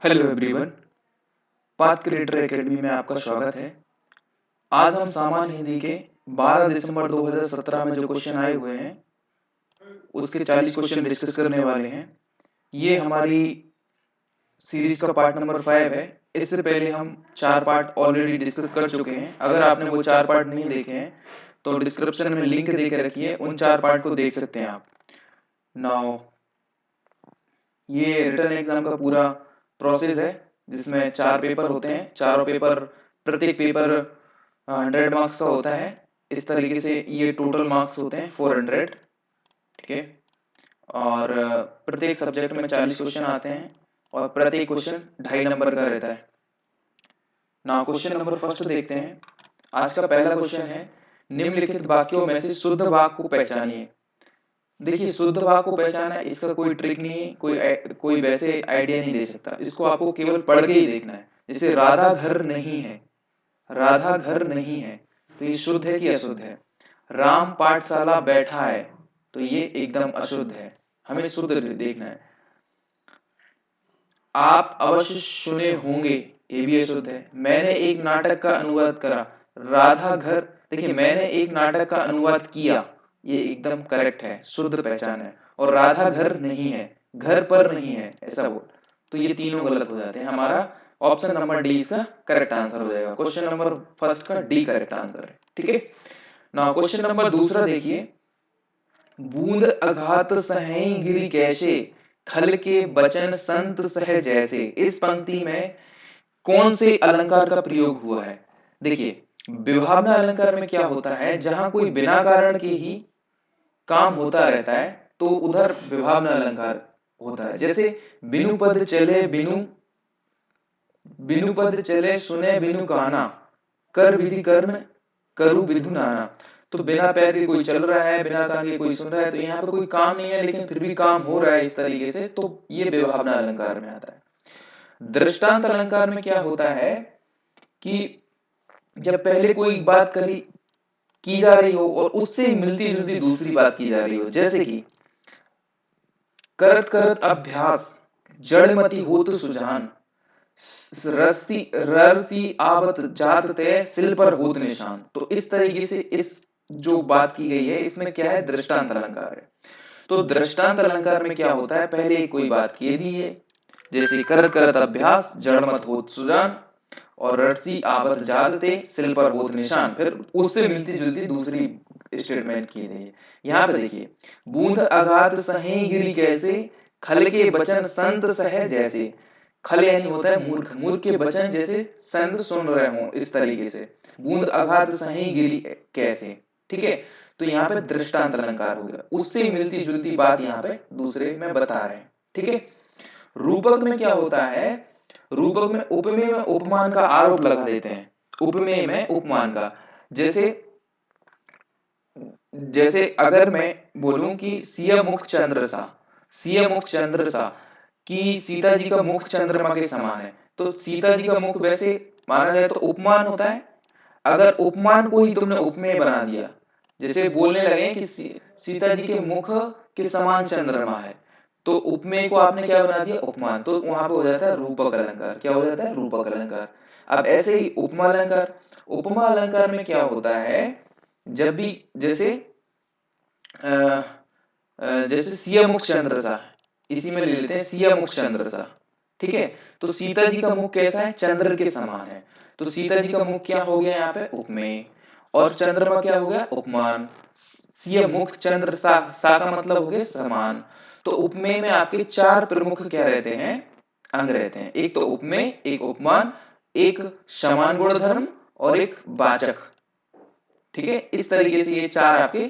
Hello everyone, path creator academy में आपका स्वागत है। आज हम सामान्य हिंदी के 12 दिसंबर 2017 में जो क्वेश्चन आए हुए हैं, उसके 40 क्वेश्चन डिस्कस करने वाले हैं। ये हमारी सीरीज का पार्ट नंबर 5 है। इससे पहले हम 4 पार्ट ऑलरेडी डिस्कस कर चुके हैं। अगर आपने वो 4 पार्ट नहीं देखे हैं, तो डिस्क्रिप्शन में लिंक दे के रखी है, उन 4 पार्ट को देख सकते हैं आप। नाउ ये रिटन एग्जाम का पूरा प्रोसेस है, जिसमें 4 पेपर होते हैं। चारों पेपर, प्रत्येक पेपर 100 मार्क्स का होता है। इस तरीके से ये टोटल मार्क्स होते हैं 400। ठीक है। और प्रत्येक सब्जेक्ट में 40 क्वेश्चन आते हैं और प्रत्येक क्वेश्चन 2.5 नंबर का रहता है। ना क्वेश्चन नंबर फर्स्ट देखते हैं। आज का पहला क्वेश्चन है, निम्नलिखित वाक्यों में से शुद्ध वाक्य को पहचानिए। देखिए, शुद्ध वाक्य को पहचाना, इसका कोई ट्रिक नहीं है, कोई वैसे आइडिया नहीं दे सकता। इसको आपको केवल पढ़ के ही देखना है। जैसे राधा घर नहीं है, राधा घर नहीं है, तो ये शुद्ध है कि अशुद्ध है। राम पाठशाला बैठा है, तो ये एकदम अशुद्ध है। हमें शुद्ध देखना है। आप अवश्य सुने होंगे, ये भी अशुद्ध है। मैंने एक नाटक का अनुवाद करा, राधा घर। देखिए, मैंने एक नाटक का अनुवाद किया, ये एकदम करेक्ट है, शुद्ध पहचान है। और राधा घर नहीं है, घर पर नहीं है, ऐसा बोल, तो ये तीनों गलत हो जाते हैं। हमारा ऑप्शन नंबर डी इसका करेक्ट आंसर हो जाएगा। क्वेश्चन नंबर फर्स्ट का डी करेक्ट आंसर है। ठीक है। नाउ क्वेश्चन नंबर दूसरा देखिए, बूंद अघात सही गिरी कैसे, खल के बचन संत सह जैसे। इस पंक्ति में कौन से अलंकार का प्रयोग हुआ है? देखिए, विभावना अलंकार में क्या होता है, जहां कोई बिना कारण के ही काम होता रहता है, तो उधर विभावना अलंकार होता है। जैसे बिनु पद चले, बिनु बिनु पद चले सुने बिनु काना, कर विधि कर्म करु विधु नाना। तो बिना पैर के कोई चल रहा है, बिना कान के कोई सुन रहा है, तो यहाँ पे कोई काम नहीं है, लेकिन फिर भी काम हो रहा है इस तरीके से, तो ये विभावना अलंकार में आता है। दृष्टांत अलंकार में क्या होता है कि जब पहले कोई बात की जा रही हो और उससे मिलती जुलती दूसरी बात की जा रही हो, जैसे कि करत करत अभ्यास जड़मति होत सुजान, रस्ती ररसी आवत जात तय सिल पर होत निशान। तो इस तरीके से इस जो बात की गई है, इसमें क्या है, दृष्टांत अलंकार है। तो दृष्टांत अलंकार में क्या होता है, पहले कोई बात कह दी है, जैसे करत करत अभ्यास जड़मत होत सुजान, और रस्सी आवत जात ते सिल पर होत निशान, फिर उससे मिलती जुलती दूसरी स्टेटमेंट की गई है। यहाँ पे देखिए, बूंद अगाध सही गिरी कैसे, खल के बचन संत सह जैसे। खल यानी होता है मूर्ख, मूर्ख के वचन जैसे संत सुन रहे हो, इस तरीके से। बूंद अगाध सही गिरी कैसे। ठीक है। तो यहाँ पे दृष्टांत अलंकार हो गया, उससे मिलती जुलती बात यहाँ पे दूसरे में बता रहे हैं। ठीक है। रूपक में क्या होता है, रूपक में उपमेय में उपमान का आरोप लगा देते हैं। उपमेय में उपमान का, जैसे जैसे अगर मैं बोलूं कि सिया मुख चंद्र सा, सिया मुख चंद्र सा, कि सीता जी का मुख चंद्रमा के समान है, तो सीता जी का मुख वैसे माना जाए तो उपमान होता है। अगर उपमान को ही तुमने उपमेय बना दिया, जैसे बोलने लगे कि सीता जी के मुख के समान चंद्रमा है, तो उपमेय को आपने क्या बना दिया, उपमान, तो वहां पे हो जाता है रूपक अलंकार। क्या हो जाता है, रूपक अलंकार। अब ऐसे ही उपमा अलंकार, उपमा अलंकार में क्या होता है, जब भी जैसे जैसे सिया मुख चंद्र सा, इसी में ले लेते हैं सिया मुख चंद्र सा। ठीक है। तो सीता जी का मुख कैसा है, चंद्र के समान है, तो सीता जी का मुख क्या हो गया यहाँ पे, उपमेय। और चंद्रमा क्या हो गया, उपमान। सिया मुख चंद्र सा, सा का मतलब हो गया समान। तो उपमेय में आपके 4 प्रमुख क्या रहते हैं, अंग रहते हैं। एक तो उपमेय, एक उपमान, एक समान गुण धर्म, और एक वाचक। ठीक है। इस तरीके से ये 4 आपके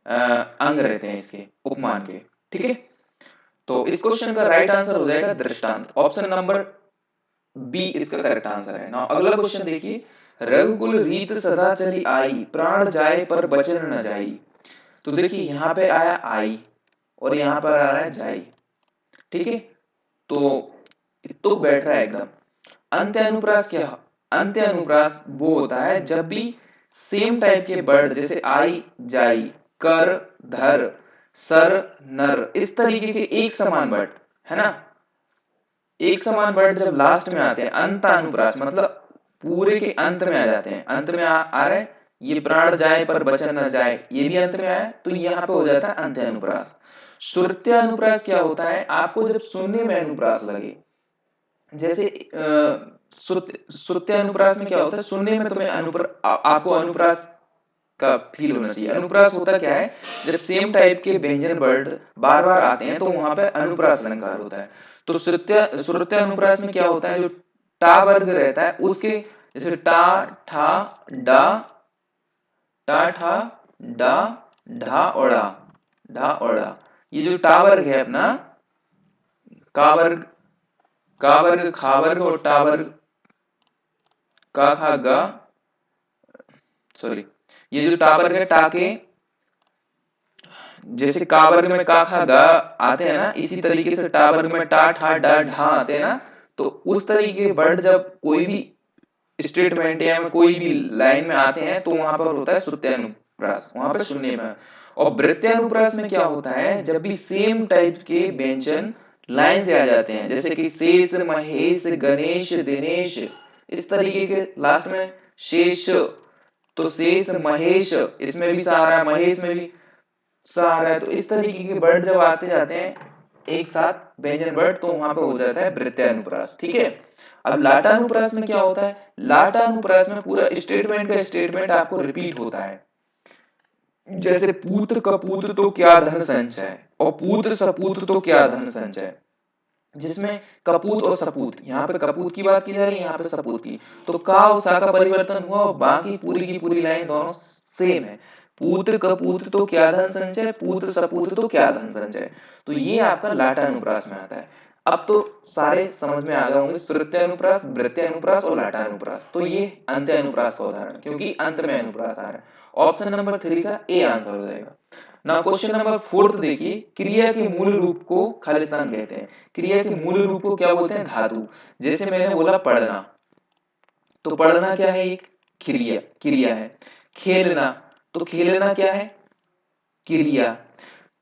अंग रहते हैं इसके, उपमान के। ठीक है। तो इस क्वेश्चन का राइट आंसर हो जाएगा दृष्टांत। ऑप्शन नंबर बी इसका करेक्ट आंसर है। नाउ अगला क्वेश्चन देखिए, रघुकुल रीत सदा चली आई, प्राण जाए पर बचन न जाई। तो देखिए, यहाँ पे आया आई और यहाँ पर आ रहा है जाई। ठीक है। तो बैठ रहा है एकदम। अंत्य अनुप्रास क्या, अंत्य अनुप्रास वो होता है जब भी सेम टाइप के वर्ड, जैसे आई जाई, कर धर, सर नर, इस तरीके के एक समान वर्ड है ना, एक समान वर्ड जब लास्ट में आते हैं, अंत अनुप्रास मतलब पूरे के अंत में आ जाते हैं, अंत में आ रहे हैं, ये प्राण जाए पर बचन न जाए, ये भी अंत में आया, तो यहाँ पे हो जाता है अंत्य अनुप्रास। श्रुत्य अनुप्रास क्या होता है, आपको जब सुनने में अनुप्रास लगे, जैसे श्रुत्य अनुप्रास में क्या होता है, सुनने में तुम्हें आपको अनुप्रास का फील होना चाहिए। अनुप्रास होता क्या है, जब सेम टाइप के व्यंजन वर्ड बार बार आते हैं तो वहां पे अनुप्रास अलंकार होता है। तो श्रुत्य अनुप्रास में क्या होता है, जो टा वर्ग रहता है उसके, जैसे टा ठा डा, टा ठा डा ढा ओड़ा, ढा ओड़ा, ये जो टा वर्ग है अपना, का वर्ग, का वर्ग खा वर्ग और टा वर्ग का खा गा, सॉरी, ये जो टा वर्ग है, टा के जैसे का वर्ग में का खा गा आते हैं ना, इसी तरीके से टा वर्ग में टा ठा डा ढा आते हैं ना। तो उस तरीके के वर्ड जब कोई भी स्टेटमेंट या में कोई भी लाइन में आते हैं तो वहां पर होता है श्रुत्यानुप्रास, वहां पर सुनने में। और वृत्यानुप्रास में क्या होता है, जब भी सेम टाइप के व्यंजन लाइन से आ जाते हैं, जैसे कि शेष महेश गणेश दिनेश, इस तरीके के लास्ट में शेष, तो शेष महेश इसमें भी सा आ रहा है, महेश में भी सा आ रहा है, तो इस तरीके के वर्ड जब आते जाते हैं एक साथ व्यंजन वर्ड, तो वहां पे हो जाता है वृत्यानुप्रास। ठीक है। अब लाटानुप्रास में क्या होता है, लाटानुप्रास में पूरा स्टेटमेंट का स्टेटमेंट आपको रिपीट होता है। जैसे पूत कपूत तो क्या धन संचय, और पूत सपूत तो क्या धन संचय, जिसमें कपूत और सपूत, यहाँ पे कपूत की बात की जा रही है, यहाँ पे सपूत की, तो का और सा का परिवर्तन हुआ और बाकी पूरी की पूरी लाइन दोनों सेम है। पूत कपूत तो क्या धन संचय, पूत सपूत तो क्या धन संचय, तो ये आपका लाटानुप्रास में आता है। अब तो सारे समझ में आ गए होंगे, श्रुत्यानुप्रास, वृत्यानुप्रास और लाटानुप्रास। तो ये अंत्यानुप्रास का उदाहरण, क्योंकि अंत में अनुप्रास आ रहा है। ऑप्शन नंबर 3 का ए आंसर हो जाएगा। ना क्वेश्चन नंबर 4 देखिए, क्रिया के मूल रूप को खालिस्तान कहते हैं। क्रिया के मूल रूप को क्या बोलते हैं, धातु। जैसे मैंने बोला पढ़ना, तो पढ़ना क्या है, एक क्रिया, क्रिया है। खेलना, तो खेलना क्या है, क्रिया।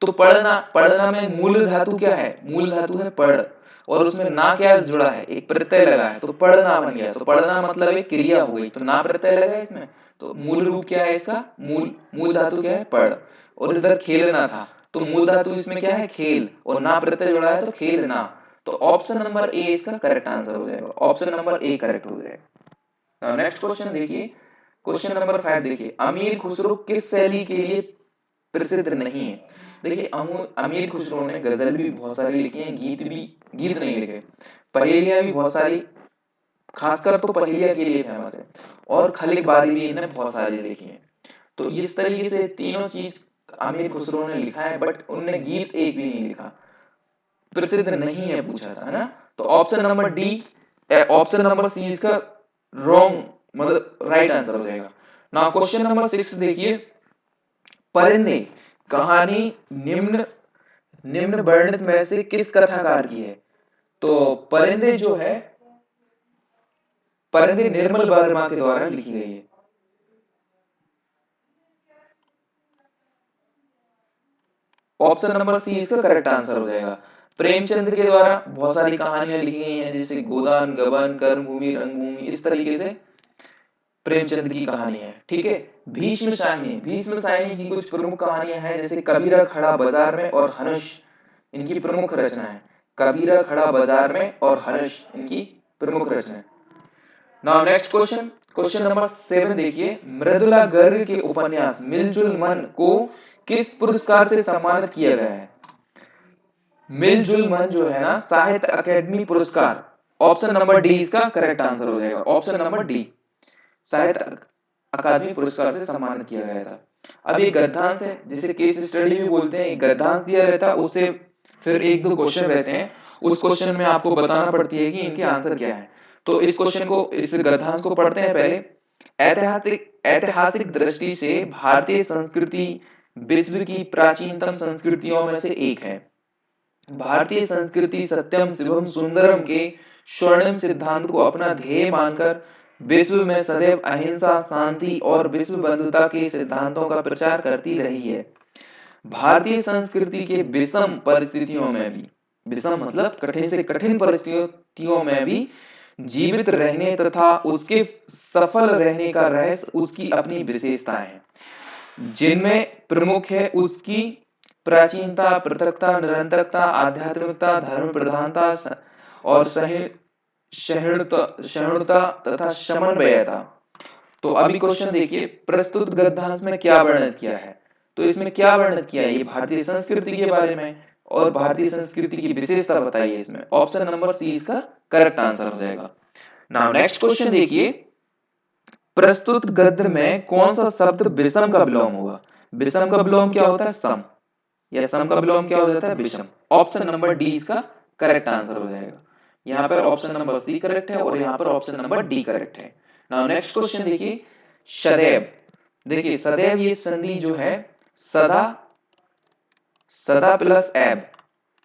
तो पढ़ना, पढ़ना में मूल धातु क्या है, मूल धातु है पढ़, और उसमें ना क्या जुड़ा है, एक प्रत्यय लगा है, तो पढ़ना बन गया। तो पढ़ना मतलब एक क्रिया हो गई, तो ना प्रत्यय लगा है इसमें, तो मूल रूप क्या है इसका, मूल मूल धातु क्या है पढ़। और इधर खेलना था, तो मूल धातु इसमें क्या है खेल, और ना प्रत्यय जुड़ा है तो खेलना। तो ऑप्शन नंबर ए इसका करेक्ट आंसर हो जाएगा, ऑप्शन नंबर ए करेक्ट हो जाएगा। नेक्स्ट क्वेश्चन देखिए, क्वेश्चन नंबर 5 देखिए, अमीर खुसरो किस शैली के लिए प्रसिद्ध नहीं है। देखिए अमीर खुसरो ने गजल भी बहुत सारी लिखी है, गीत भी, गीत नहीं लिखे, पहेलियां भी बहुत सारी, खासकर तो पहेलियां के लिए फेमस है, और खलिक बारी भी इन्होंने बहुत सारी लिखी है। तो इस तरीके से तीनों चीज अमीर खुसरो ने लिखा है, बट उनने गीत एक भी नहीं लिखा, प्रसिद्ध नहीं है पूछा था, है ना। तो option number D, option number C इसका रॉन्ग, मतलब राइट आंसर हो जाएगा। नाउ क्वेश्चन नंबर 6 देखिए, परिंदे कहानी निम्न निम्न वर्णित में से किस कथाकार की है। तो परिंदे जो है, परिंदे निर्मल वर्मा के द्वारा लिखी गई है। ऑप्शन नंबर सी इसका करेक्ट आंसर हो जाएगा। प्रेमचंद्र के द्वारा बहुत सारी कहानियां लिखी गई हैं, जैसे गोदान गबन कर्मभूमि रंगभूमि, इस तरीके से प्रेमचंद की कहानी है। ठीक है। भीष्म शाहिनी, भीष्म शाहिनी की कुछ प्रमुख कहानियां हैं, जैसे कबीरा खड़ा बाजार में और हनुष, इनकी प्रमुख रचना है। कबीरा खड़ा बाजार में और हनुष इनकी प्रमुख रचना है। Now next question, question number 7 देखिए, मृदुला गर्ग के उपन्यास मिलजुल मन को किस पुरस्कार से सम्मानित किया गया है। मिलजुल मन जो है ना, साहित्य अकेडमी पुरस्कार, ऑप्शन नंबर डी इसका करेक्ट आंसर हो जाएगा, ऑप्शन नंबर डी, साहित्य अकादमी पुरस्कार से सम्मानित किया गया था। अब ये गद्यांश है, जिसे केस स्टडी भी बोलते हैं, गद्यांश दिया रहता है, उससे फिर एक दो क्वेश्चन रहते हैं, उस क्वेश्चन में आपको बताना पड़ती है कि इनके आंसर क्या है। तो इस क्वेश्चन को, इस गद्यांश को पढ़ते हैं पहले। ऐतिहासिक ऐतिहासिक दृष्टि से भारतीय संस्कृति विश्व की प्राचीनतम संस्कृतियों में से एक है। भारतीय संस्कृति सत्यम शिवम सुंदरम के स्वर्णिम सिद्धांत को अपना ध्येय मानकर विश्व में सदैव अहिंसा शांति और विश्व बंधुता के सिद्धांतों का प्रचार करती रही है। भारतीय संस्कृति के विषम परिस्थितियों में भी विषम मतलब कठिन से कठिन परिस्थितियों में भी जीवित रहने तथा उसके सफल रहने का रहस्य उसकी अपनी विशेषताएं हैं, जिनमें प्रमुख है उसकी प्राचीनता, पृथकता, निरंतरता, आध्यात्मिकता, धर्म प्रधानता और सहिष्णुता तथा समन्वयता। तो अभी क्वेश्चन देखिए, प्रस्तुत गद्यांश में क्या वर्णित किया है? तो इसमें क्या वर्णित किया है? ये भारतीय संस्कृति के बारे में और भारतीय संस्कृति की विशेषता बताइए इसमें। ऑप्शन नंबर सी इसका करेक्ट आंसर हो जाएगा। नाउ नेक्स्ट क्वेश्चन देखिए, प्रस्तुत गद्य में कौन सा शब्द विषम का विलोम होगा? विषम का विलोम क्या होता है? सम। या सम का विलोम क्या हो जाता है? विषम। ऑप्शन नंबर डी इसका करेक्ट आंसर हो जाएगा। यहाँ पर ऑप्शन नंबर सी करेक्ट है और यहाँ पर ऑप्शन नंबर डी करेक्ट है। नाउ नेक्स्ट क्वेश्चन देखिए, सदैव। देखिए सदैव ये संधि जो है सदा, सदा प्लस एब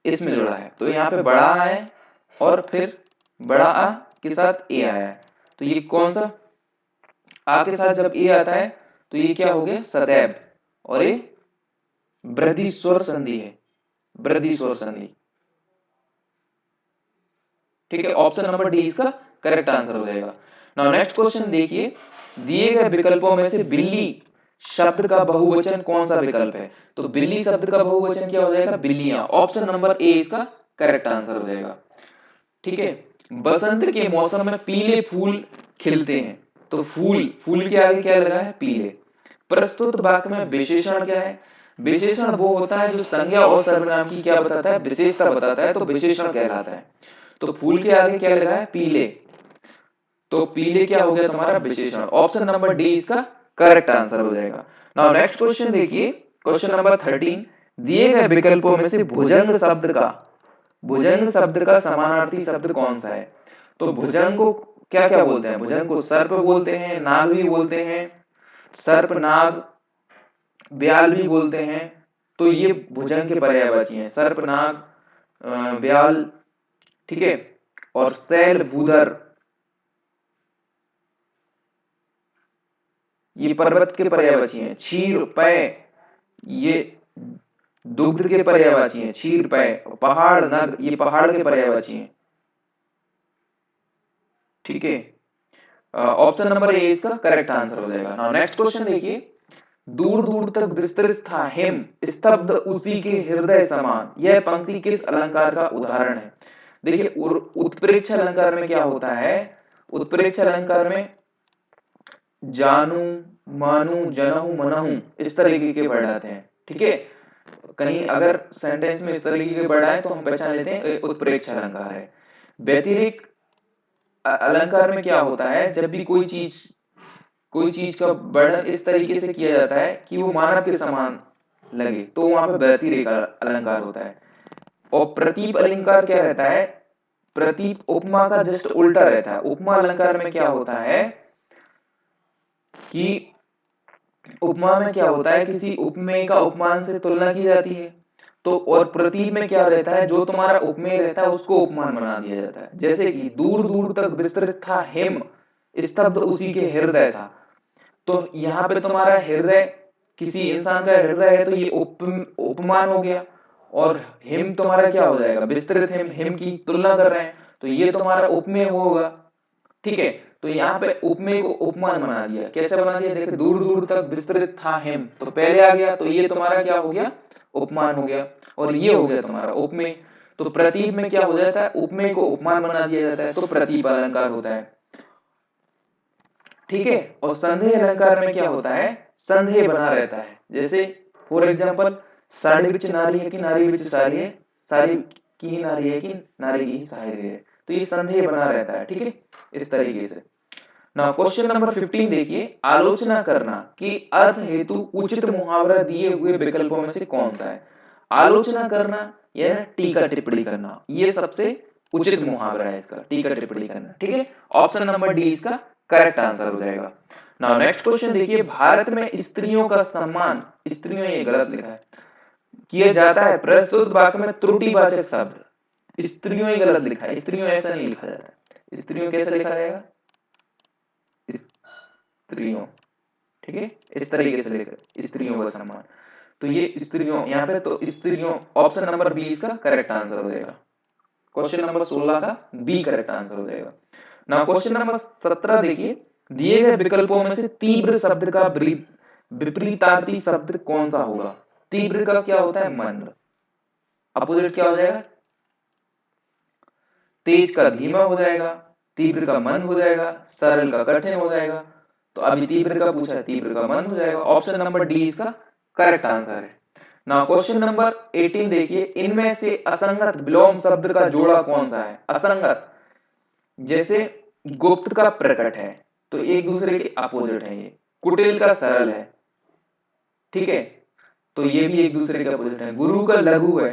इसमें जुड़ा है, तो यहाँ पे बड़ा है और फिर बड़ा आ के साथ ए आया है, तो ये कौन सा? आ के साथ जब ए आता है तो ये क्या हो गया? सदैव। और ये वृद्धि स्वर संधि है, वृद्धि स्वर संधि। ठीक है, ऑप्शन नंबर डी इसका करेक्ट आंसर हो जाएगा। नाउ नेक्स्ट क्वेश्चन देखिए, दिए गए विकल्पों में से बिल्ली शब्द का बहुवचन कौन सा विकल्प है? तो बिल्ली शब्द का बहुवचन क्या हो जाएगा? बिल्लियां। ऑप्शन नंबर ए इसका करेक्ट आंसर हो जाएगा। ठीक है, बसंत के मौसम में पीले फूल खिलते हैं, तो फूल, फूल के आगे क्या लगा है? पीले। प्रस्तुत वाक्य में विशेषण क्या है? विशेषण वो होता है जो संज्ञा और सर्वनाम की क्या बताता है? विशेषता बताता है, तो विशेषण कहलाता है। तो फूल के आगे क्या लगा है? पीले, तो पीले क्या हो गया तुम्हारा? विशेषण। ऑप्शन नंबर डी इसका करेक्ट आंसर हो जाएगा। नाउ नेक्स्ट क्वेश्चन देखिए, क्वेश्चन नंबर 13, दिए गए विकल्पों में से भुजंग शब्द का समानार्थी शब्द कौन सा है? तो भुजंग को क्या क्या बोलते हैं? भुजंग को सर्प बोलते हैं, नाग भी बोलते हैं, सर्प, नाग, ब्याल भी बोलते हैं। तो ये भुजंग के पर्यायवाची हैं, सर्प, नाग, ब्याल। ठीक है, और शैल, भूधर, ये पर्वत के पर्यायवाची हैं। क्षीर, पय, ये दुग्ध के पर्यायवाची हैं, क्षीर, पय। पहाड़, नग, ये पहाड़ के पर्यायवाची हैं। ठीक है, ऑप्शन नंबर ए इसका करेक्ट आंसर हो जाएगा। नाउ नेक्स्ट क्वेश्चन देखिए, दूर दूर तक विस्तृत था हिम, स्तब्ध उसी के हृदय समान, यह पंक्ति किस अलंकार का उदाहरण है? देखिए उत्प्रेक्ष अलंकार में क्या होता है? उत्प्रेक्ष अलंकार में जानू, मानू, जनहू, मनहू इस तरीके के वर्ड आते हैं। ठीक है, कहीं अगर सेंटेंस में इस तरीके के वर्ड आए तो हम पहचान लेते हैं उत्प्रेक्ष अलंकार है। व्यतिरिक्त अलंकार में क्या होता है? जब भी कोई चीज का वर्णन इस तरीके से किया जाता है कि वो मानव के समान लगे, तो वहां पे व्यतिरेक अलंकार होता है। और प्रतीप अलंकार क्या रहता है? प्रतीप उपमा का जस्ट उल्टा रहता है। उपमा अलंकार में क्या होता है कि उपमा में क्या होता है? किसी उपमेय का उपमान से तुलना की जाती है। तो और प्रतीप में क्या रहता है? जो तुम्हारा उपमेय रहता है उसको उपमान बना दिया जाता है। जैसे कि दूर दूर तक विस्तृत था हिम, स्तब्ध उसी के हृदय था। तो यहाँ पे तुम्हारा हृदय, किसी इंसान का हृदय है, तो ये उपमान हो गया। और हिम तुम्हारा क्या हो जाएगा? विस्तृत हिम, हिम की तुलना कर रहे हैं, तो ये तुम्हारा उपमेय होगा। ठीक है, तो यहाँ पे उपमेय को उपमान बना दिया। कैसे बना दिया? देखो, दूर दूर तक विस्तृत था हिम, तो पहले आ गया, तो ये तुम्हारा क्या हो गया? उपमान हो गया। और ये हो गया तुम्हारा उपमेय। तो प्रतीप में क्या हो जाता है? उपमेय को उपमान बना दिया जाता है, तो प्रतीप अलंकार होता है। ठीक है, और संदेह अलंकार में क्या होता है? संदेह बना रहता है। जैसे फॉर एग्जाम्पल, साड़ी बिच नारी है कि नारी बिच साड़ी है, साड़ी की ही नारी है कि नारी की ही साड़ी है, तो ये संदेह बना रहता है। ठीक है, इस तरीके से। नाउ क्वेश्चन नंबर 15 देखिए, आलोचना करना कि अर्थ हेतु उचित मुहावरा दिए हुए विकल्पों में से कौन सा है? आलोचना करना या टीका टिप्पणी करना, ये सबसे उचित मुहावरा है इसका, टीका टिप्पणी करना। ठीक है, ऑप्शन नंबर डी इसका करेक्ट आंसर हो जाएगा। नाउ नेक्स्ट क्वेश्चन देखिए, भारत में स्त्रियों का सम्मान, स्त्रियों, ये गलत लिखा है, किया जाता है। प्रस्तुत वाक्य में त्रुटिवाचक शब्द स्त्रियों, ही गलत लिखा है, स्त्रियों ऐसा नहीं लिखा जाता है। स्त्रियों कैसे लिखा जाएगा? स्त्रियों। ठीक है, इस तरीके से लेकर स्त्रियों का सम्मान, तो ये स्त्रियों यहाँ पे, तो स्त्रियों, ऑप्शन नंबर बी इसका करेक्ट आंसर हो जाएगा। क्वेश्चन नंबर 16 का बी करेक्ट आंसर हो जाएगा। नाउ क्वेश्चन नंबर 17 देखिए, दिए गए विकल्पों में से तीव्र शब्द का विपरीतार्थी शब्द कौन सा होगा? तीव्र का क्या होता है? मंद। अपोजिट क्या हो जाएगा? तेज का धीमा हो जाएगा, तीव्र का मंद हो जाएगा, सरल का कठिन हो जाएगा। तो अभी तीव्र का पूछा है, तीव्र का मंद हो जाएगा। ऑप्शन नंबर डी इसका करेक्ट आंसर है। नाउ क्वेश्चन नंबर 18 देखिए, इनमें से असंगत विलोम शब्द का जोड़ा कौन सा है? असंगत जैसे गुप्त का प्रकट है, तो एक दूसरे के अपोजिट है। ये कुटिल का सरल है, ठीक है, तो ये भी एक दूसरे के अपोजिट है। गुरु का लघु है,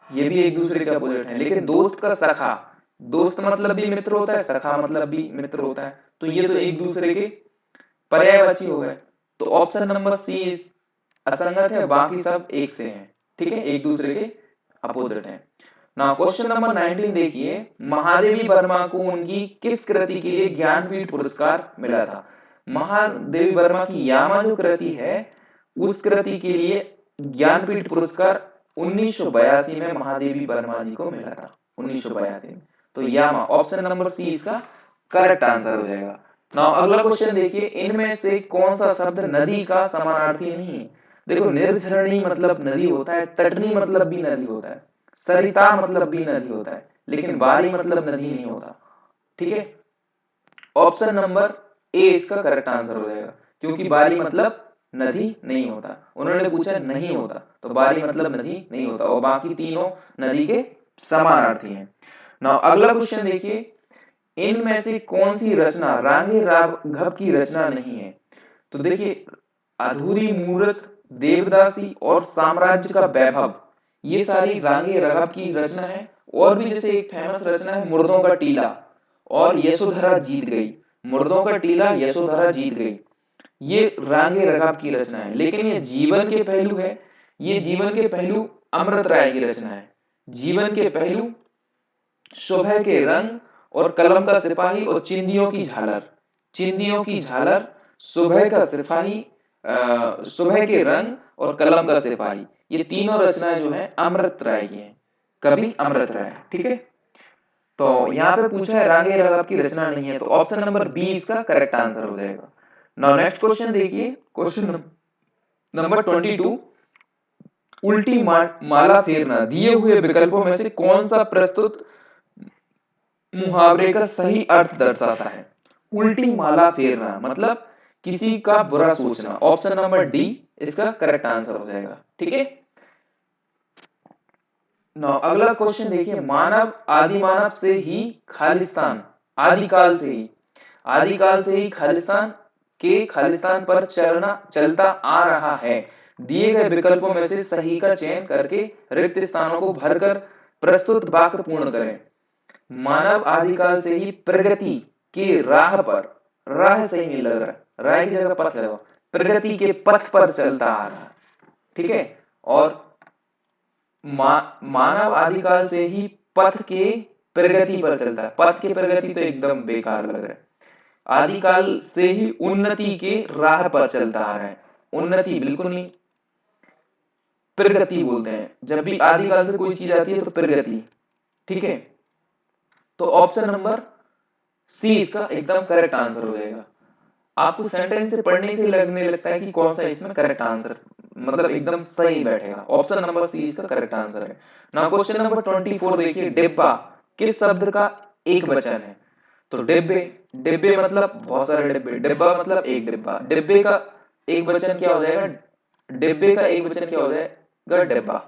ये भी एक दूसरे के अपोजिट है। लेकिन दोस्त का सखा, दोस्त मतलब भी मित्र होता है, सखा मतलब भी मित्र होता है, तो ये तो एक दूसरे के पर्यायवाची हो गए। तो ऑप्शन नंबर सी असंगत है, बाकी सब एक से हैं, ठीक है, एक दूसरे के अपोजिट हैं। नाउ क्वेश्चन नंबर 19 देखिए, महादेवी वर्मा को उनकी किस कृति के लिए ज्ञानपीठ पुरस्कार मिला था? महादेवी वर्मा की यामा जो कृति है, उस कृति के लिए ज्ञानपीठ पुरस्कार 1982 में महादेवी वर्मा जी को मिला था, 1982 में। तो यामा ऑप्शन नंबर सी इसका करेक्ट आंसर हो जाएगा। नाउ अगला क्वेश्चन देखिए, इनमें से कौन सा शब्द नदी का समानार्थी नहीं है? देखो, निर्झरणी मतलब नदी होता है, तटनी मतलब भी नदी होता है, सरिता मतलब भी नदी होता है, लेकिन बारी मतलब नदी नहीं होता, ठीक है। ऑप्शन नंबर ए इसका करेक्ट आंसर हो जाएगा, क्योंकि बारी मतलब नदी नहीं होता। उन्होंने पूछा नहीं होता, तो बारी मतलब नदी नहीं होता, और बाकी तीनों नदी के समानार्थी हैं। नाउ अगला क्वेश्चन देखिए, इनमें से कौन सी रचना रांगे राघव की रचना नहीं है? तो देखिए, अधूरी मूरत, देवदासी और साम्राज्य का वैभव, ये सारी रांगे राघव की रचना है। और भी जैसे एक फेमस रचना है मुर्दों का टीला और यशोधरा जीत गई, मुर्दों का टीला यशोधरा जीत गई, ये रांगे राघव की रचना है। लेकिन ये जीवन के पहलू है, ये जीवन के पहलू अमृत राय की रचना है। जीवन के पहलू, सुबह के रंग और कलम का सिपाही और चिंदियों की झालर, चिंदियों की झालर, सुबह का सिपाही, सुबह के रंग और कलम का सिपाही, ये तीनों रचनाएं जो है अमृत राय की हैं, कवि अमृत राय, ठीक है। तो यहाँ पे पूछा है रांगे राघव की रचना नहीं है, तो ऑप्शन नंबर बी इसका करेक्ट आंसर हो जाएगा। नाउ नेक्स्ट क्वेश्चन देखिए, क्वेश्चन नंबर 22, उल्टी माला फेरना दिए हुए विकल्पों में से कौन सा प्रस्तुत मुहावरे का सही अर्थ दर्शाता है? उल्टी माला फेरना मतलब किसी का बुरा सोचना। ऑप्शन नंबर डी इसका करेक्ट आंसर हो जाएगा, ठीक है। नौ अगला क्वेश्चन देखिए, मानव आदि मानव से ही खालिस्तान, आदिकाल से ही, आदिकाल से ही खालिस्तान के खालिस्तान पर चलता आ रहा है। दिए गए विकल्पों में से सही का चयन करके रिक्त स्थानों को भरकर प्रस्तुत वाक्य पूर्ण करें। मानव आदिकाल से ही प्रगति की राह पर, राह सही नहीं लग रहा, राह की जगह पथ लगाओ, प्रगति के पथ पर चलता आ रहा है, ठीक है। और मानव आदिकाल से ही पथ के प्रगति पर चलता है, पथ की प्रगति तो एकदम बेकार लग रहा है। आदिकाल से ही उन्नति के राह पर चलता आ रहा है, उन्नति बिल्कुल नहीं, प्रगति बोलते हैं जब भी आदिकाल से कोई चीज आती है तो प्रगति, ठीक है। तो ऑप्शन नंबर सी इसका एकदम करेक्ट आंसर हो जाएगा। आपको सेंटेंस से पढ़ने से लगने लगता है कि कौन सा इसमें करेक्ट आंसर, मतलब एकदम सही बैठेगा। ऑप्शन नंबर सी इसका करेक्ट आंसर है। नाउ क्वेश्चन नंबर 24 देखिए, डिब्बा किस शब्द का एक वचन है? तो डिब्बे, डिब्बे मतलब बहुत सारे डिब्बे, डिब्बा मतलब एक डिब्बा, डिब्बे का एक वचन क्या हो जाएगा? डिब्बे का एक वचन क्या हो जाएगा? डिब्बा।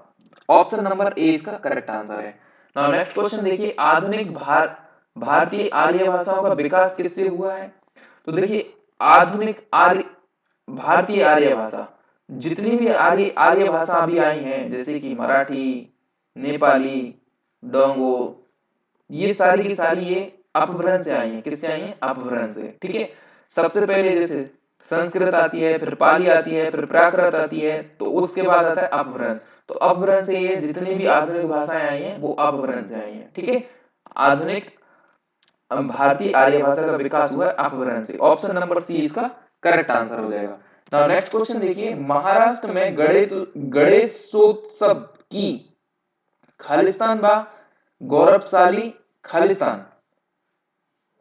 ऑप्शन नंबर ए इसका करेक्ट आंसर है। नाउ नेक्स्ट क्वेश्चन देखिए, आधुनिक भारतीय आर्य भाषाओं का विकास किससे हुआ है? तो देखिए, आधुनिक आर्य भारतीय आर्य भाषा, जितनी भी आर्य आर्य भाषा अभी आई हैं, जैसे कि मराठी, नेपाली, डोंगो, ये सारी की सारी ये अपभ्रंश से आई हैं। किससे आई हैं? अपभ्रंश से, ठीक है। सबसे पहले जैसे संस्कृत आती है, फिर पाली आती है, फिर प्राकृत आती है, तो उसके बाद आता है अपभ्रंश। तो अपभ्रंश से ये जितनी भी आधुनिक भाषाएं आई हैं वो अपभ्रंश से आई हैं, ठीक है। आधुनिक भारतीय आर्य भाषा का विकास हुआ है अपभ्रंश से। ऑप्शन नंबर सी इसका करेक्ट आंसर हो जाएगा। नाउ नेक्स्ट क्वेश्चन देखिए, महाराष्ट्र में गणेशोत्सव की खालिस्तान बा गौरवशाली खालिस्तान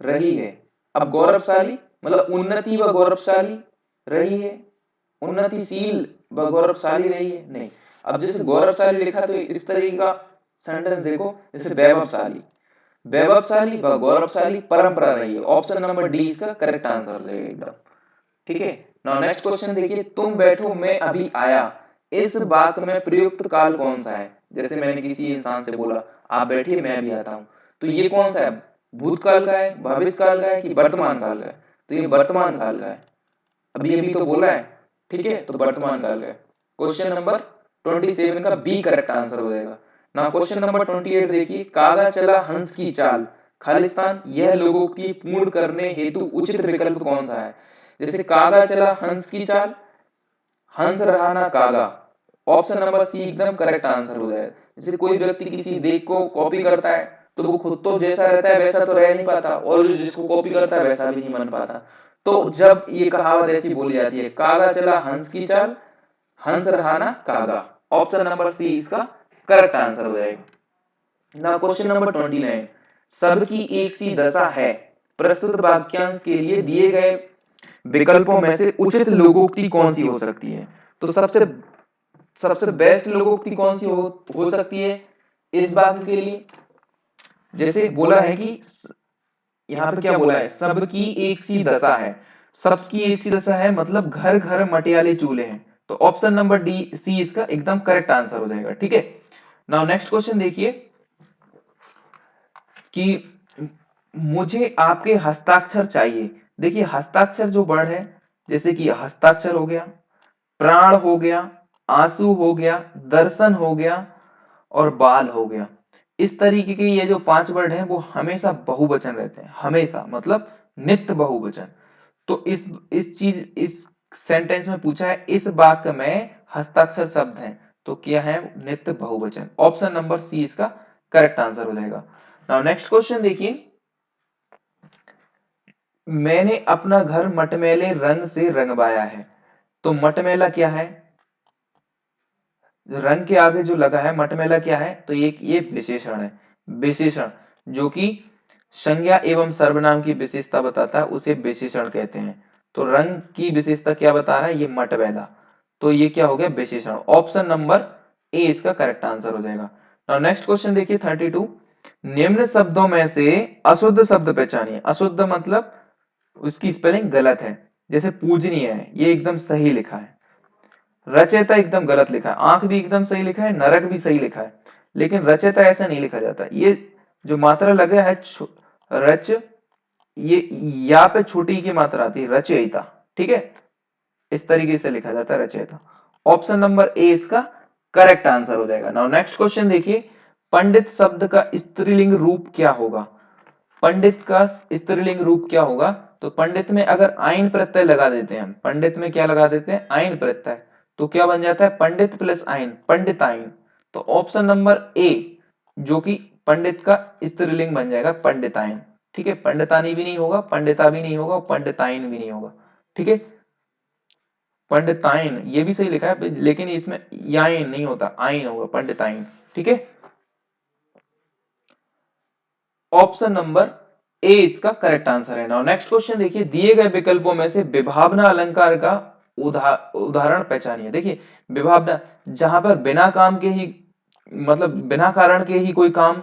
रही है। अब गौरवशाली मतलब उन्नति व गौरवशाली रही है, उन्नतिशील व गौरवशाली रही है नहीं। अब जैसे गौरवशाली लिखा तो इस तरीके का सेंटेंस देखो, जैसे वैभवशाली, वैभवशाली व गौरवशाली परंपरा रही है। ऑप्शन नंबर डी इसका करेक्ट आंसर हो जाएगा एकदम। ठीक है। नाउ नेक्स्ट क्वेश्चन देखिए, तुम बैठो मैं अभी आया, इस वाक्य में प्रयुक्त काल कौन सा है? जैसे मैंने किसी इंसान से बोला आप बैठिए मैं अभी आता हूं, तो ये कौन सा है? भूतकाल का है, भविष्य काल का है कि वर्तमान काल का है? तो ये वर्तमान काल का है, अभी अभी तो बोला है। ठीक है, तो वर्तमान काल का है। क्वेश्चन नंबर 27 का बी करेक्ट आंसर हो जाएगा। ना क्वेश्चन नंबर 28 देखिए, कागा चला हंस की चाल खालिस्तान यह लोकोक्ति पूर्ण करने हेतु उचित विकल्प कौन सा है? जैसे कागा चला हंस की चाल, हंस रहा ना कागा, ऑप्शन नंबर सी एकदम करेक्ट आंसर हो जाए। जैसे कोई व्यक्ति किसी देख को कॉपी करता है तो वो खुद तो जैसा रहता है वैसा तो रह नहीं पाता, और जो जिसको कॉपी करता है वैसा भी नहीं बन पाता। तो जब ये कहावत ऐसी बोली जाती है, कागा चला हंस की चाल, हंस रहा ना कागा, ऑप्शन नंबर सी इसका करेक्ट आंसर हो जाएगा। ना क्वेश्चन नंबर 29, सबकी एक सी दशा है, प्रस्तुत वाक्यांश के लिए दिए गए विकल्पों में से उचित लोकोक्ति कौन सी हो सकती है? तो सबसे सबसे बेस्ट लोकोक्ति कौन सी हो सकती है इस वाक्य के लिए? जैसे बोला है कि यहाँ पे क्या बोला है, सबकी एक सी दशा है। सबकी एक सी दशा है मतलब घर घर मटियाले चूल्हे हैं, तो ऑप्शन नंबर डी सी इसका एकदम करेक्ट आंसर हो जाएगा। ठीक है। नाउ नेक्स्ट क्वेश्चन देखिए कि मुझे आपके हस्ताक्षर चाहिए। देखिए हस्ताक्षर जो वर्ड है, जैसे कि हस्ताक्षर हो गया, प्राण हो गया, आंसू हो गया, दर्शन हो गया और बाल हो गया, इस तरीके के ये जो 5 वर्ड हैं वो हमेशा बहुवचन रहते हैं, हमेशा मतलब नित्य बहुवचन। तो इस सेंटेंस में पूछा है इस वाक्य में हस्ताक्षर शब्द हैं, तो क्या है? नित्य बहुवचन, ऑप्शन नंबर सी इसका करेक्ट आंसर हो जाएगा। नाउ नेक्स्ट क्वेश्चन देखिए, मैंने अपना घर मटमैले रंग से रंगवाया है, तो मटमैला क्या है? रंग के आगे जो लगा है मटमैला क्या है? तो ये विशेषण है, विशेषण जो कि संज्ञा एवं सर्वनाम की विशेषता बताता है उसे विशेषण कहते हैं। तो रंग की विशेषता क्या बता रहा है? ये मटमैला, तो ये क्या हो गया? विशेषण, ऑप्शन नंबर ए इसका करेक्ट आंसर हो जाएगा। नाउ नेक्स्ट क्वेश्चन देखिए 32, निम्न शब्दों में से अशुद्ध शब्द पहचानिए। अशुद्ध मतलब उसकी स्पेलिंग गलत है, जैसे पूजनीय है ये एकदम सही लिखा है, रचेता एकदम गलत लिखा है, आंख भी एकदम सही लिखा है, नरक भी सही लिखा है, लेकिन रचेता ऐसा नहीं लिखा जाता। ये जो मात्रा लगा है रच, ये या पे छोटी की मात्रा आती है रचयिता। ठीक है, इस तरीके से लिखा जाता है रचयिता, ऑप्शन नंबर ए इसका करेक्ट आंसर हो जाएगा। नाउ नेक्स्ट क्वेश्चन देखिए, पंडित शब्द का स्त्रीलिंग रूप क्या होगा? पंडित का स्त्रीलिंग रूप क्या होगा? तो पंडित में अगर आइन प्रत्यय लगा देते हैं हम, पंडित में क्या लगा देते हैं? आइन प्रत्यय, तो क्या बन जाता है? पंडित प्लस आइन, पंडिताइन। तो ऑप्शन नंबर ए जो कि पंडित का स्त्रीलिंग बन जाएगा पंडिताइन। ठीक है, पंडितानी भी नहीं होगा, पंडिता भी नहीं होगा, पंडिताइन भी नहीं होगा। ठीक है, पंडिताइन ये भी सही लिखा है लेकिन इसमें याइन नहीं होता, आइन होगा, पंडिताइन। ठीक है, ऑप्शन नंबर ए इसका करेक्ट आंसर है। नाउ नेक्स्ट क्वेश्चन देखिए, दिए गए विकल्पों में से विभावना अलंकार का उदाहरण पहचानिए। देखिए विभावना जहां पर बिना काम के ही मतलब बिना कारण के ही कोई काम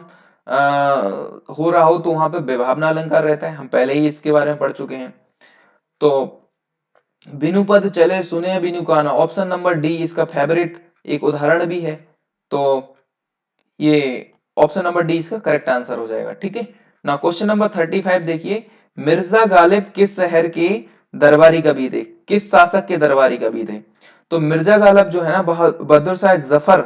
हो रहा हो तो वहां पे विभावना अलंकार रहता है, हम पहले ही इसके बारे में पढ़ चुके हैं। तो बिनु पद चले सुने बिनु काना, ऑप्शन नंबर डी इसका फेवरेट एक उदाहरण भी है, तो ये ऑप्शन नंबर डी इसका करेक्ट आंसर हो जाएगा। ठीक है, ना क्वेश्चन नंबर 35 देखिए, मिर्जा गालिब किस शहर के दरबारी कवि थे? किस शासक के दरबारी कवि थे? तो मिर्जा गालिब जो है ना बहादुर शाह जफर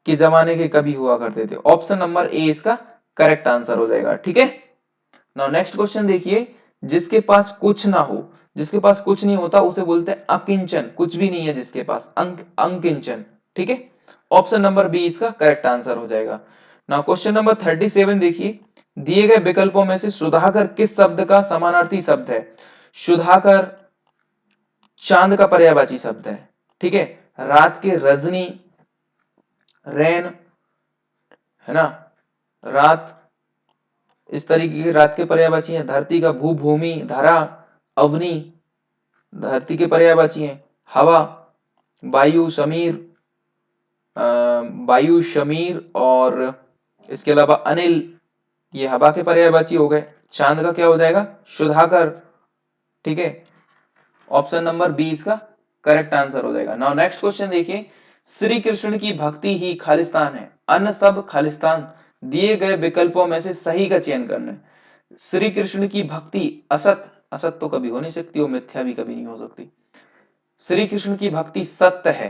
के जमाने के कवि हुआ करते थे, ऑप्शन नंबर ए इसका करेक्ट आंसर हो जाएगा। ठीक है, नाउ नेक्स्ट क्वेश्चन देखिए, जिसके पास कुछ ना हो, जिसके पास कुछ नहीं होता उसे बोलते हैं अकिंचन, कुछ भी नहीं है जिसके पास, अंकिंचन। ठीक है, ऑप्शन नंबर बी इसका करेक्ट आंसर हो जाएगा। नाउ क्वेश्चन नंबर 37 देखिए, दिए गए विकल्पों में से सुधाकर किस शब्द का समानार्थी शब्द है? सुधाकर चांद का पर्यायवाची शब्द है। ठीक है, रात के रजनी, रैन, है ना, रात, इस तरीके की रात के पर्यायवाची हैं। धरती का भू, भूमि, धरा, अवनी धरती के पर्यायवाची हैं। हवा, वायु, समीर, वायु, शमीर और इसके अलावा अनिल, ये हवा के पर्यायवाची हो गए। चांद का क्या हो जाएगा? सुधाकर। ठीक है, ऑप्शन नंबर बी इसका करेक्ट आंसर हो जाएगा। नाउ नेक्स्ट क्वेश्चन देखिए, श्री कृष्ण की भक्ति ही खालिस्तान है, अन्य सब खालिस्तान, दिए गए विकल्पों में से सही का चयन करना है। श्री कृष्ण की भक्ति असत, असत तो कभी हो नहीं सकती और मिथ्या भी कभी नहीं हो सकती। श्री कृष्ण की भक्ति सत्य है,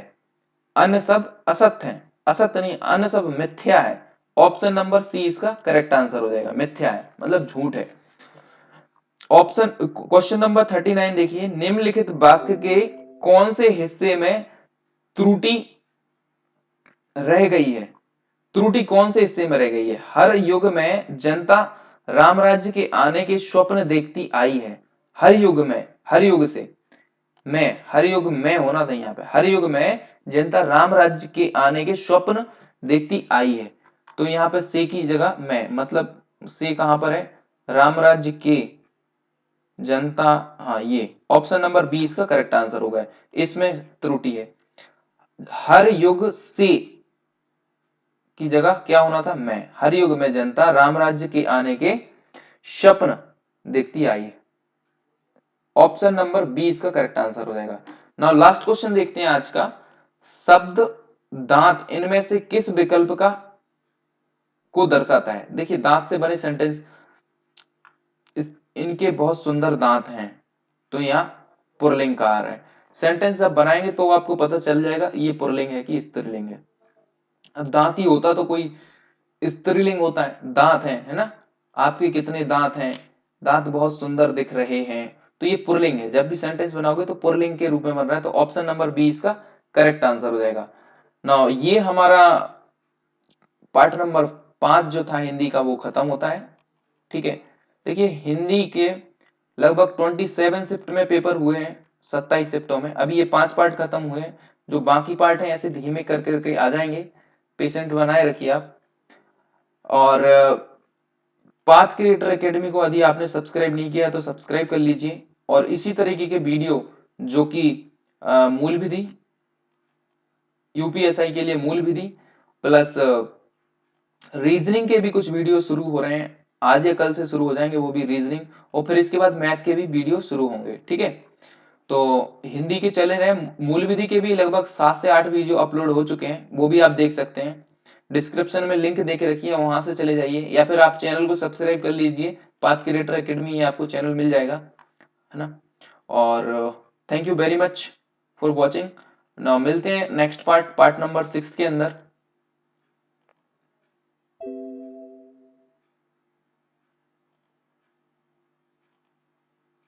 अन्य सब असत्य है, असत्य नहीं, अन्य सब मिथ्या है। ऑप्शन नंबर सी इसका करेक्ट आंसर हो जाएगा, मिथ्या है मतलब झूठ है। ऑप्शन क्वेश्चन नंबर 39 देखिए, निम्नलिखित वाक्य के कौन से हिस्से में त्रुटि रह गई है? त्रुटि कौन से हिस्से में रह गई है? हर युग में जनता राम राज्य के आने के स्वप्न देखती आई है। हर युग में, हर युग से में, हर युग में होना था यहाँ पे, हर युग में जनता राम राज्य के आने के स्वप्न देखती आई है। तो यहाँ पे से की जगह में, मतलब से कहां पर है? राम राज्य के जनता, हाँ ये ऑप्शन नंबर 20 का करेक्ट आंसर होगा। इसमें त्रुटि है, हर युग से की जगह क्या होना था? मैं। हर युग में जनता राम राज्य के आने के स्वप्न देखती आई है। ऑप्शन नंबर 20 का करेक्ट आंसर हो जाएगा। नाउ लास्ट क्वेश्चन देखते हैं आज का, शब्द दांत इनमें से किस विकल्प का को दर्शाता है? देखिए दांत से बने सेंटेंस, इनके बहुत सुंदर दांत हैं, तो यहाँ पुल्लिंग का आ रहा है। सेंटेंस जब बनाएंगे तो आपको पता चल जाएगा ये पुल्लिंग है कि स्त्रीलिंग है। अब दांत ही होता तो कोई स्त्रीलिंग होता है, दांत है ना? आपके कितने दांत हैं, दांत बहुत सुंदर दिख रहे हैं, तो ये पुल्लिंग है। जब भी सेंटेंस बनाओगे तो पुल्लिंग के रूप में बन रहा है, तो ऑप्शन नंबर बी इसका करेक्ट आंसर हो जाएगा। नाउ ये हमारा पार्ट नंबर 5 जो था हिंदी का वो खत्म होता है। ठीक है, देखिए हिंदी के लगभग 27 शिफ्ट में पेपर हुए हैं, 27 शिफ्टों में। अभी ये 5 पार्ट खत्म हुए हैं, जो बाकी पार्ट हैं ऐसे धीमे कर करके आ जाएंगे, पेशेंट बनाए रखिए आप। और पाथ क्रिएटर एकेडमी को यदि आपने सब्सक्राइब नहीं किया तो सब्सक्राइब कर लीजिए, और इसी तरीके के वीडियो जो कि मूल विधि, यूपीएसआई के लिए मूल विधि प्लस रीजनिंग के भी कुछ वीडियो शुरू हो रहे हैं, आज या कल से शुरू हो जाएंगे वो भी रीजनिंग, और फिर इसके बाद मैथ के भी वीडियो शुरू होंगे। ठीक है, तो हिंदी के चले रहे, मूल विधि के भी लगभग 7 से 8 वीडियो अपलोड हो चुके हैं, वो भी आप देख सकते हैं। डिस्क्रिप्शन में लिंक दे के रखिए, वहां से चले जाइए, या फिर आप चैनल को सब्सक्राइब कर लीजिए, पाथ क्रिएटर एकेडमी, आपको चैनल मिल जाएगा, है ना? और thank you very much for watching. Now मिलते हैं नेक्स्ट पार्ट, पार्ट नंबर 6 के अंदर।